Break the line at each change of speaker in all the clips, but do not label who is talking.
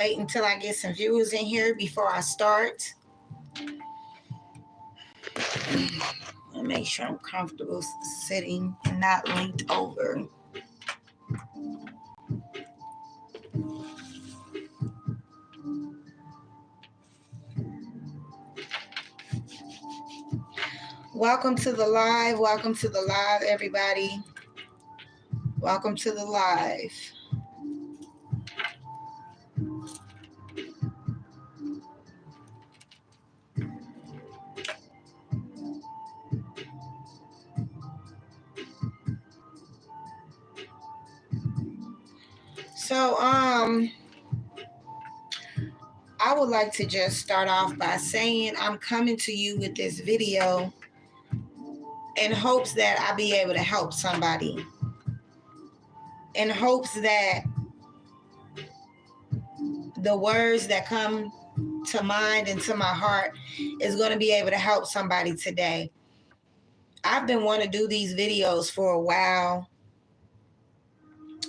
wait until I get some viewers in here before I start. I'll make sure I'm comfortable sitting and not linked over. Welcome to the live. Welcome to the live, everybody. Welcome to the live. So, I would like to just start off by saying I'm coming to you with this video in hopes that I'll be able to help somebody. In hopes that the words that come to mind and to my heart is going to be able to help somebody today. I've been wanting to do these videos for a while,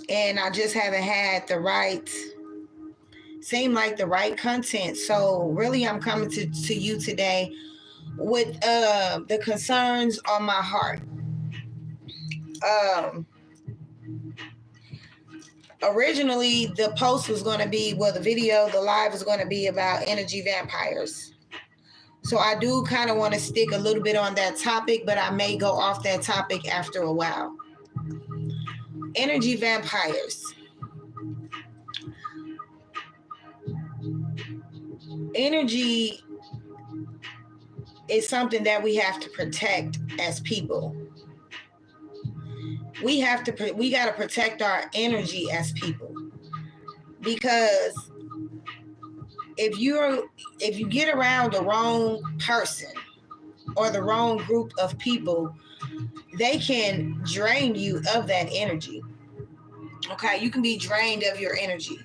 and I just haven't had the right content. So really, I'm coming to you today with the concerns on my heart. Originally, the post was going to be, the live is going to be about energy vampires. So I do kind of want to stick a little bit on that topic, but I may go off that topic after a while. Energy vampires. Energy is something that we have to protect as people. We got to protect our energy as people, because if you get around the wrong person or the wrong group of people, they can drain you of that energy. Okay, you can be drained of your energy.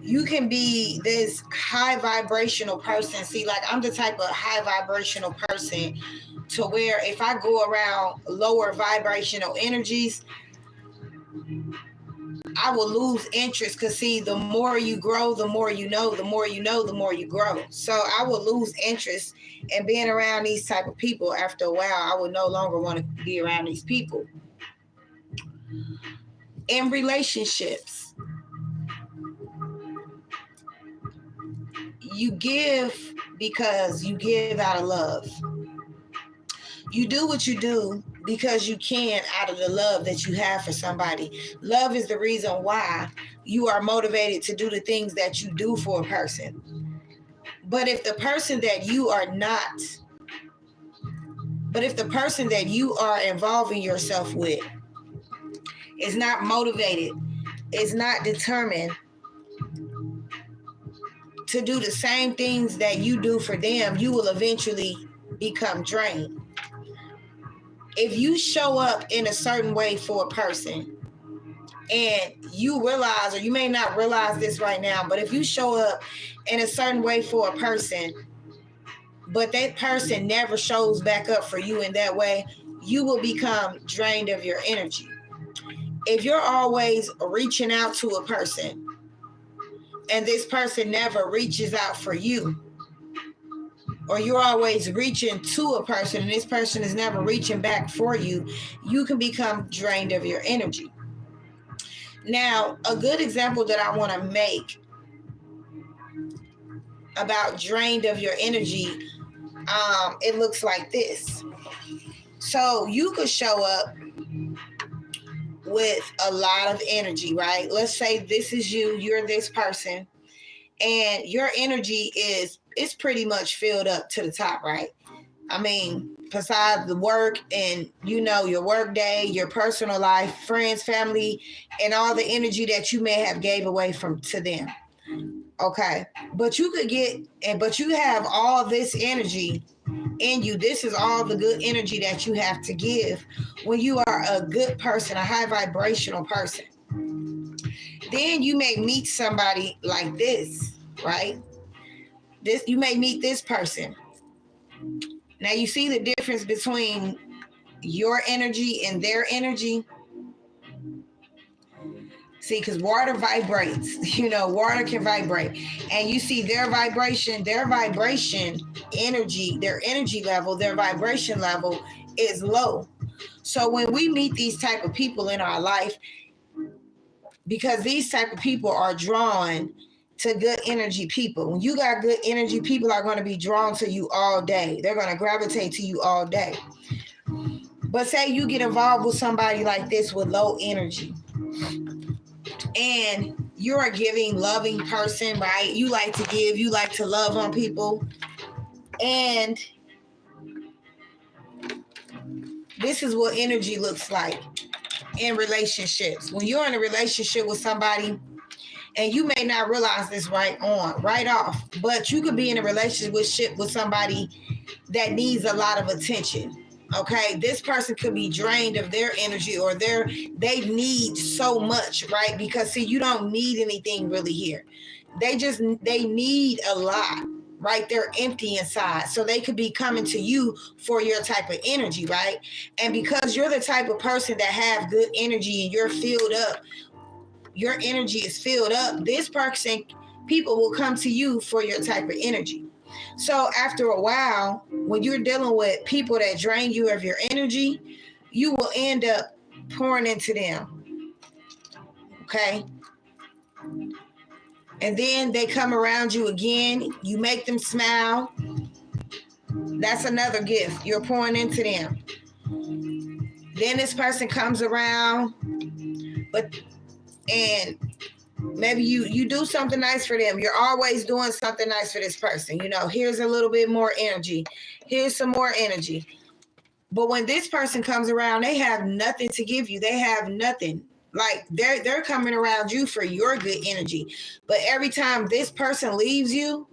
You can be this high vibrational person. See, like, I'm the type of high vibrational person to where if I go around lower vibrational energies, I will lose interest, because see, the more you grow, the more you know, the more you know, the more you grow. So I will lose interest in being around these type of people. After a while, I would no longer want to be around these people. In relationships, you give because you give out of love. You do what you do because you can, out of the love that you have for somebody. Love is the reason why you are motivated to do the things that you do for a person. But if the person that you are involving yourself with is not motivated, is not determined to do the same things that you do for them, you will eventually become drained. If you show up in a certain way for a person, and you realize, or you may not realize this right now, but if you show up in a certain way for a person, but that person never shows back up for you in that way, you will become drained of your energy. If you're always reaching out to a person and this person never reaches out for you, or you're always reaching to a person and this person is never reaching back for you, you can become drained of your energy. Now, a good example that I want to make about drained of your energy, it looks like this. So you could show up with a lot of energy, right? Let's say this is you're this person, and your energy is pretty much filled up to the top, right? I mean, besides the work and, your work day, your personal life, friends, family, and all the energy that you may have gave away to them. Okay. But you have all this energy in you. This is all the good energy that you have to give when you are a good person, a high vibrational person. Then you may meet somebody like this, right? You may meet this person. Now you see the difference between your energy and their energy. See, because water vibrates, water can vibrate. And you see their vibration energy, their energy level, their vibration level is low. So when we meet these type of people in our life, because these type of people are drawn to good energy people. When you got good energy, people are going to be drawn to you all day. They're going to gravitate to you all day. But say you get involved with somebody like this with low energy, and you're a giving, loving person, right? You like to give, you like to love on people. And this is what energy looks like in relationships. When you're in a relationship with somebody, and you may not realize this right off, but you could be in a relationship with somebody that needs a lot of attention. Okay, this person could be drained of their energy, or they need so much, right? Because see, you don't need anything really here. They need a lot, right? They're empty inside. So they could be coming to you for your type of energy, right? And because you're the type of person that have good energy and you're filled up, your energy is filled up, people will come to you for your type of energy. So after a while, when you're dealing with people that drain you of your energy, you will end up pouring into them. Okay? And then they come around you again. You make them smile. That's another gift. You're pouring into them. Then this person comes around, and maybe you do something nice for them. You're always doing something nice for this person. Here's a little bit more energy. Here's some more energy. But when this person comes around, they have nothing to give you. They have nothing. Like they're coming around you for your good energy. But every time this person leaves you,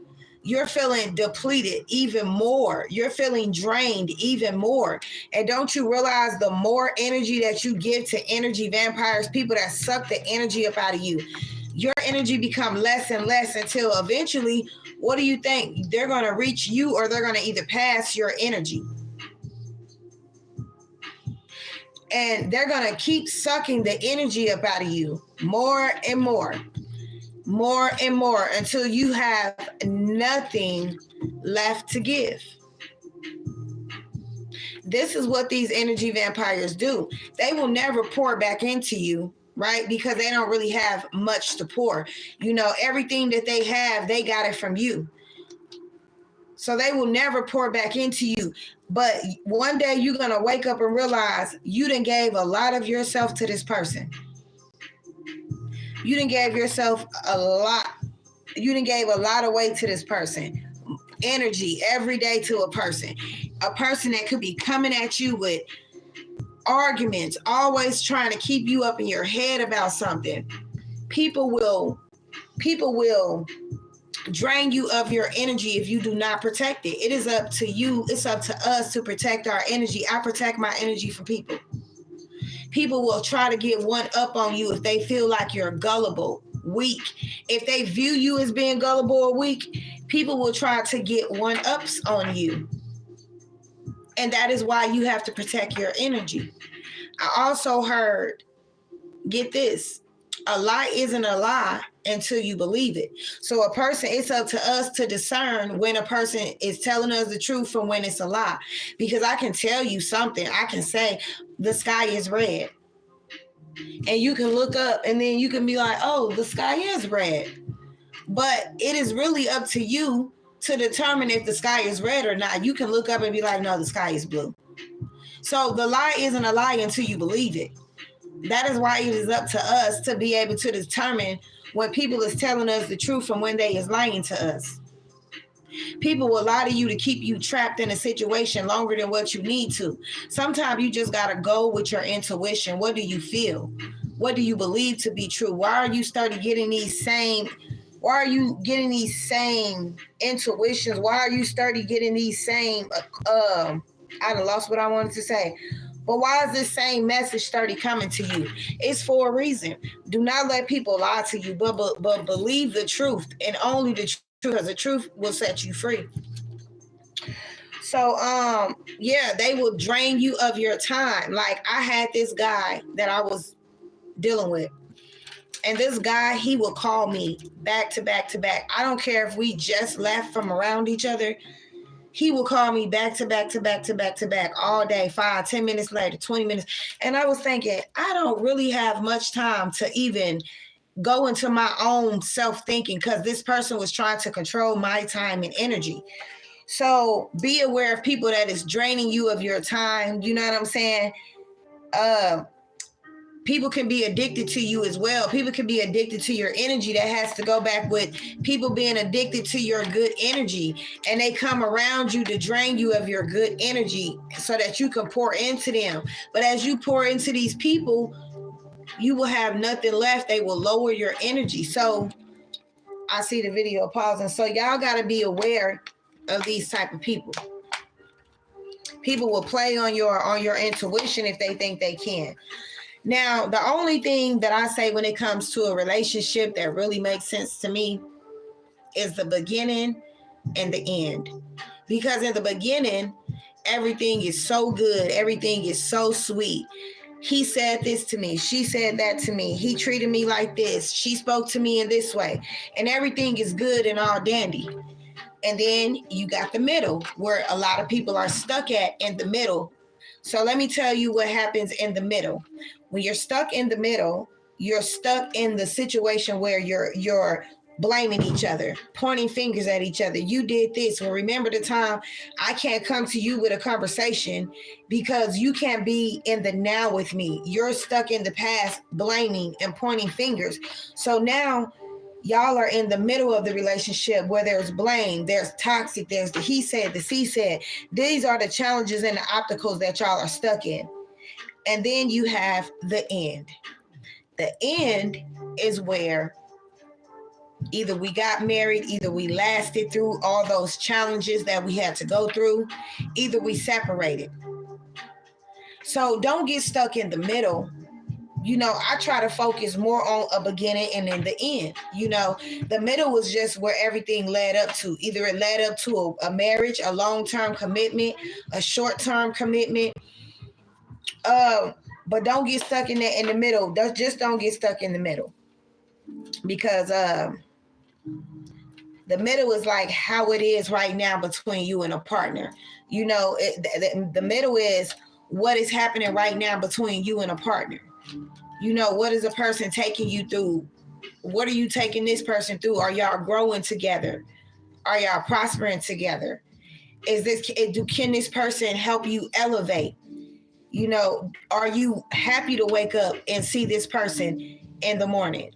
you're feeling depleted even more. You're feeling drained even more. And don't you realize the more energy that you give to energy vampires, people that suck the energy up out of you, your energy become less and less until eventually, what do you think? They're going to reach you, or they're going to either pass your energy. And they're going to keep sucking the energy up out of you more and more. More and more, until you have nothing left to give. This is what these energy vampires do. They will never pour back into you, right? Because they don't really have much to pour. Everything that they have, they got it from you. So they will never pour back into you. But one day you're going to wake up and realize you done gave a lot of yourself to this person. You done gave yourself a lot. You done gave a lot away to this person. Energy every day to a person. A person that could be coming at you with arguments, always trying to keep you up in your head about something. People will drain you of your energy if you do not protect it. It is up to you. It's up to us to protect our energy. I protect my energy from people. People will try to get one up on you if they feel like you're gullible, weak. If they view you as being gullible or weak, people will try to get one ups on you. And that is why you have to protect your energy. I also heard, get this, a lie isn't a lie until you believe it. So it's up to us to discern when a person is telling us the truth from when it's a lie. Because I can tell you something. I can say the sky is red. And you can look up and then you can be like, oh, the sky is red. But it is really up to you to determine if the sky is red or not. You can look up and be like, no, the sky is blue. So the lie isn't a lie until you believe it. That is why it is up to us to be able to determine when people is telling us the truth from when they is lying to us. People will lie to you to keep you trapped in a situation longer than what you need to. Sometimes you just got to go with your intuition. What do you feel? What do you believe to be true? Why are you getting these same intuitions? Why are you getting these same, I done lost what I wanted to say. But why is this same message coming to you? It's for a reason. Do not let people lie to you, but believe the truth, and only the truth, because the truth will set you free. So, they will drain you of your time. Like I had this guy that I was dealing with, And this guy, he will call me back to back to back. I don't care if we just left from around each other. He will call me back to back to back to back to back all day, 5, 10 minutes later, 20 minutes. And I was thinking, I don't really have much time to even go into my own self-thinking, because this person was trying to control my time and energy. So be aware of people that is draining you of your time. You know what I'm saying? People can be addicted to you as well. People can be addicted to your energy. That has to go back with people being addicted to your good energy, and they come around you to drain you of your good energy so that you can pour into them. But as you pour into these people, you will have nothing left. They will lower your energy. So I see the video pausing. So y'all got to be aware of these type of people. People will play on your intuition if they think they can. Now, the only thing that I say when it comes to a relationship that really makes sense to me is the beginning and the end. Because in the beginning, everything is so good. Everything is so sweet. He said this to me. She said that to me. He treated me like this. She spoke to me in this way. And everything is good and all dandy. And then you got the middle, where a lot of people are stuck at in the middle. So let me tell you what happens in the middle. When you're stuck in the middle, you're stuck in the situation where you're blaming each other, pointing fingers at each other. You did this. Well, remember the time. I can't come to you with a conversation because you can't be in the now with me. You're stuck in the past, blaming and pointing fingers. So now y'all are in the middle of the relationship where there's blame, there's toxic, there's the he said, the she said. These are the challenges and the obstacles that y'all are stuck in. And then you have the end. The end is where either we got married, either we lasted through all those challenges that we had to go through, either we separated. So don't get stuck in the middle. You know, I try to focus more on a beginning and then the end. You know, the middle was just where everything led up to. Either it led up to a marriage, a long-term commitment, a short-term commitment. But don't get stuck in the middle. Just don't get stuck in the middle. Because the middle is like how it is right now between you and a partner. You know, the middle is what is happening right now between you and a partner. You know, what is a person taking you through? What are you taking this person through? Are y'all growing together? Are y'all prospering together? Can this person help you elevate? You know, are you happy to wake up and see this person in the morning?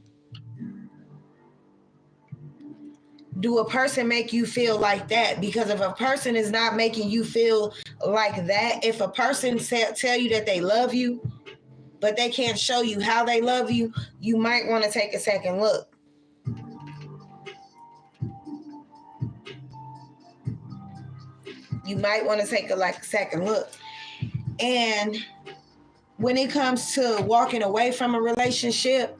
Do a person make you feel like that? Because if a person is not making you feel like that, if a person tell you that they love you, but they can't show you how they love you, you might want to take a second look. You might want to take a second look. And when it comes to walking away from a relationship,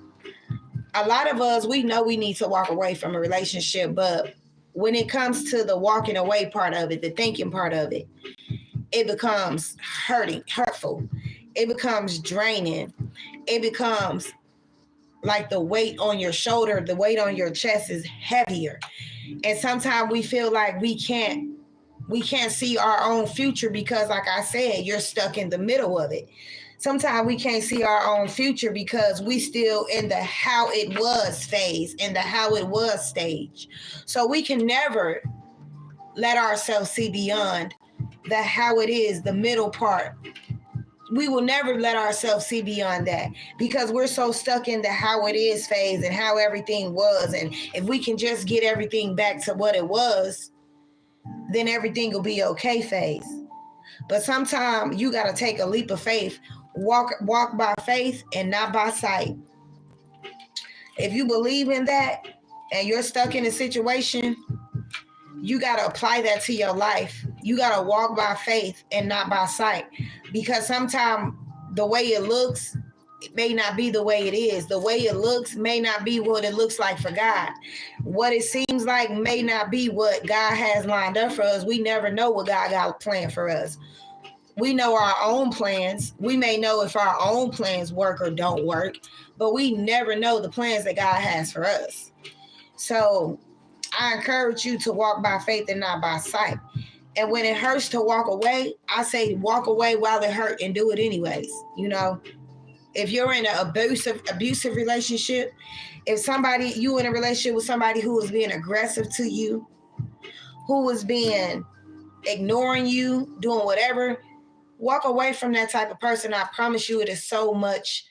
a lot of us, we know we need to walk away from a relationship, but when it comes to the walking away part of it, the thinking part of it, it becomes hurtful. It becomes draining. It becomes like the weight on your shoulder, the weight on your chest is heavier. And sometimes we feel like we can't see our own future because, like I said, you're stuck in the middle of it. Sometimes we can't see our own future because we still in the how it was phase, in the how it was stage. So we can never let ourselves see beyond the how it is, the middle part. We will never let ourselves see beyond that because we're so stuck in the how it is phase and how everything was. And if we can just get everything back to what it was, then everything will be okay phase. But sometimes you got to take a leap of faith. Walk by faith and not by sight. If you believe in that and you're stuck in a situation, you got to apply that to your life. You got to walk by faith and not by sight. Because sometimes the way it looks, it may not be the way it is. The way it looks may not be what it looks like for God. What it seems like may not be what God has lined up for us. We never know what God got planned for us. We know our own plans. We may know if our own plans work or don't work, but we never know the plans that God has for us. So I encourage you to walk by faith and not by sight. And when it hurts to walk away, I say walk away while it hurt and do it anyways. You know, if you're in an abusive relationship, if you in a relationship with somebody who is being aggressive to you, who was being ignoring you, doing whatever, walk away from that type of person. I promise you, it is so much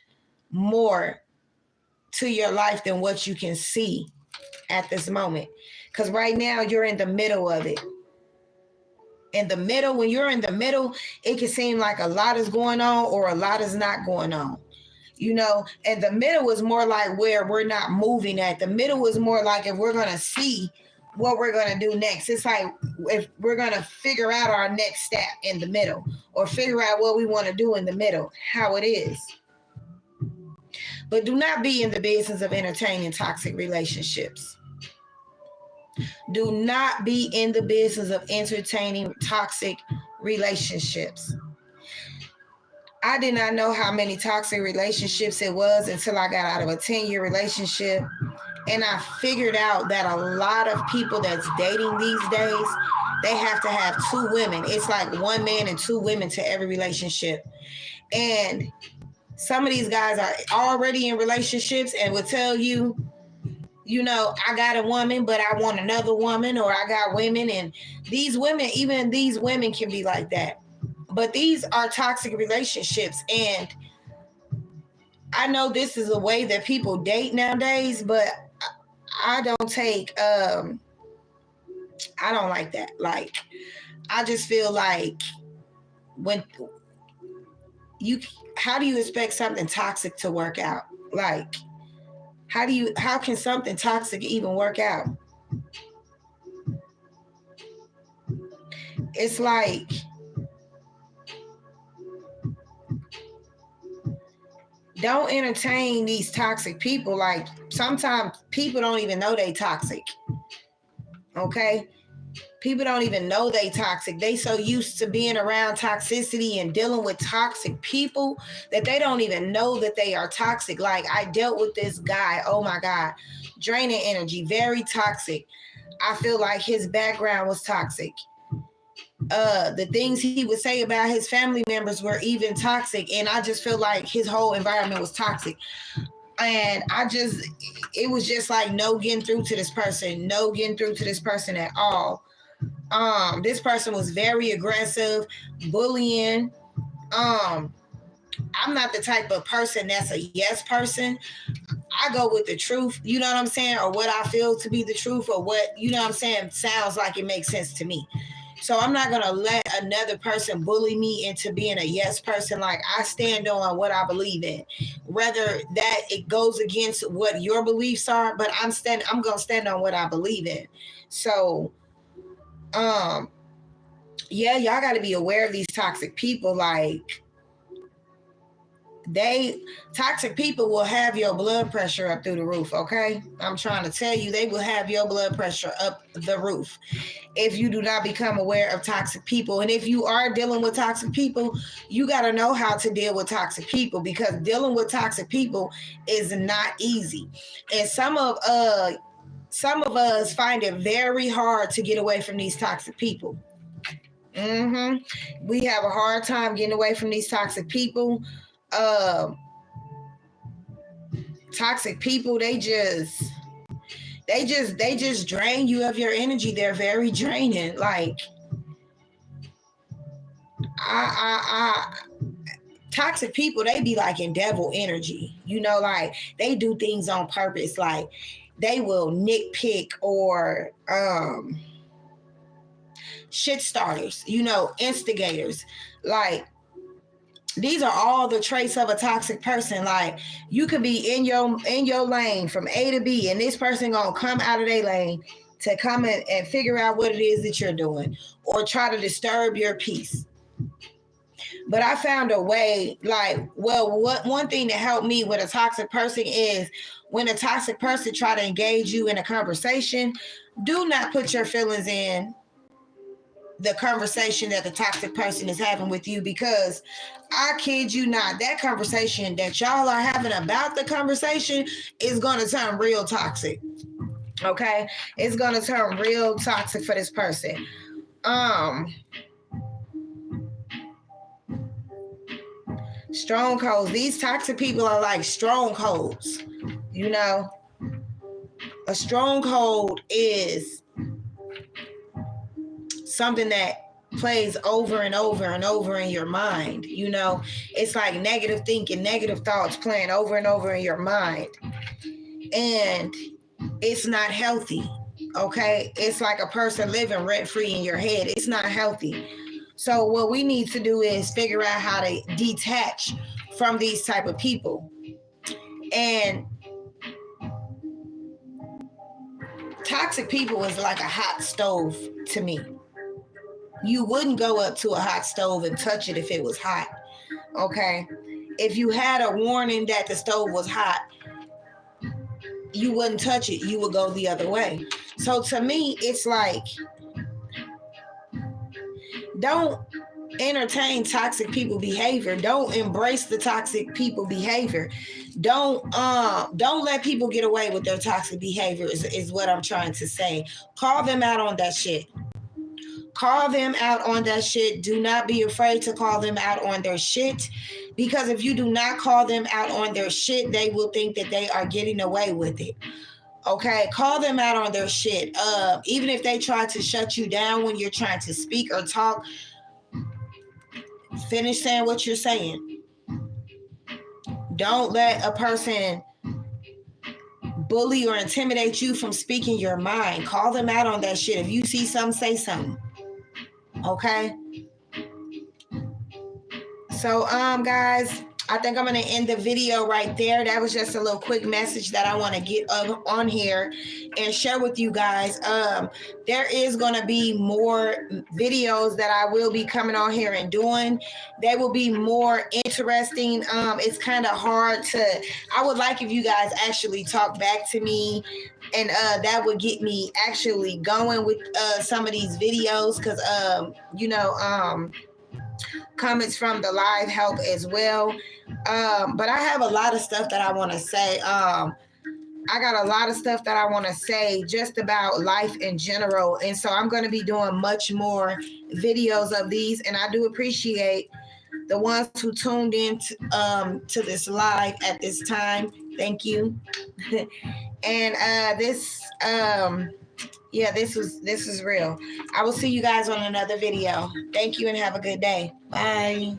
more to your life than what you can see at this moment. Because right now you're in the middle of it. When you're in the middle, it can seem like a lot is going on or a lot is not going on. You know, and the middle is more like where we're not moving at. The middle is more like if we're going to see what we're going to do next. It's like if we're going to figure out our next step in the middle, or figure out what we want to do in the middle, how it is. But do not be in the business of entertaining toxic relationships. Do not be in the business of entertaining toxic relationships. I did not know how many toxic relationships it was until I got out of a 10-year relationship. And I figured out that a lot of people that's dating these days, they have to have 2 women. It's like 1 man and 2 women to every relationship. And some of these guys are already in relationships and will tell you, you know, I got a woman, but I want another woman, or I got women. And even these women can be like that. But these are toxic relationships. And I know this is a way that people date nowadays, but I don't like that. Like, I just feel like how do you expect something toxic to work out? Like, how can something toxic even work out? It's like, don't entertain these toxic people. Like, sometimes people don't even know they toxic. Okay? People don't even know they toxic. They so used to being around toxicity and dealing with toxic people that they don't even know that they are toxic. Like, I dealt with this guy, oh my God, draining energy, very toxic. I feel like his background was toxic. The things he would say about his family members were even toxic. And I just feel like his whole environment was toxic. And it was just like, no getting through to this person at all. This person was very aggressive, bullying. I'm not the type of person that's a yes person. I go with the truth, you know what I'm saying? Or what I feel to be the truth, or what, you know what I'm saying, sounds like it makes sense to me. So I'm not going to let another person bully me into being a yes person. Like, I stand on what I believe in, whether that it goes against what your beliefs are, but I'm going to stand on what I believe in. So, yeah, y'all got to be aware of these toxic people. Like, toxic people will have your blood pressure up through the roof. Okay. I'm trying to tell you, they will have your blood pressure up the roof if you do not become aware of toxic people. And if you are dealing with toxic people, you got to know how to deal with toxic people, because dealing with toxic people is not easy. And some of us find it very hard to get away from these toxic people. We have a hard time getting away from these toxic people. Toxic people, they just drain you of your energy. They're very draining. Like, toxic people, they be like in devil energy, you know, like they do things on purpose. Like, they will nitpick or shit starters, you know, instigators. Like, these are all the traits of a toxic person. Like, you could be in your lane from A to B, and this person gonna come out of their lane to come in and figure out what it is that you're doing, or try to disturb your peace. But I found a way, like, one thing that helped me with a toxic person is when a toxic person try to engage you in a conversation, do not put your feelings in the conversation that the toxic person is having with you, because I kid you not, that conversation that y'all are having about the conversation is going to turn real toxic. Okay? It's going to turn real toxic for this person. Strongholds. These toxic people are like strongholds. You know, a stronghold is something that plays over and over and over in your mind. You know, it's like negative thinking, negative thoughts playing over and over in your mind. And it's not healthy. Okay? It's like a person living rent-free in your head. It's not healthy. So what we need to do is figure out how to detach from these type of people. And toxic people is like a hot stove to me. You wouldn't go up to a hot stove and touch it if it was hot. Okay? If you had a warning that the stove was hot, you wouldn't touch it. You would go the other way. So to me, it's like, don't entertain toxic people behavior. Don't embrace the toxic people behavior. Don't let people get away with their toxic behavior is what I'm trying to say. Call them out on that shit. Call them out on that shit. Do not be afraid to call them out on their shit, because if you do not call them out on their shit, they will think that they are getting away with it. Okay, call them out on their shit. Even if they try to shut you down when you're trying to speak or talk, finish saying what you're saying. Don't let a person bully or intimidate you from speaking your mind. Call them out on that shit. If you see something, say something. Okay? So, guys, I think I'm going to end the video right there. That was just a little quick message that I want to get on here and share with you guys. There is going to be more videos that I will be coming on here and doing. They will be more interesting. It's kind of hard to, I would like if you guys actually talk back to me, and that would get me actually going with some of these videos, because, comments from the live help as well. But I have a lot of stuff that I want to say. I got a lot of stuff that I want to say just about life in general. And so I'm going to be doing much more videos of these. And I do appreciate the ones who tuned in to this live at this time. Thank you. And this is real. I will see you guys on another video. Thank you and have a good day. Bye.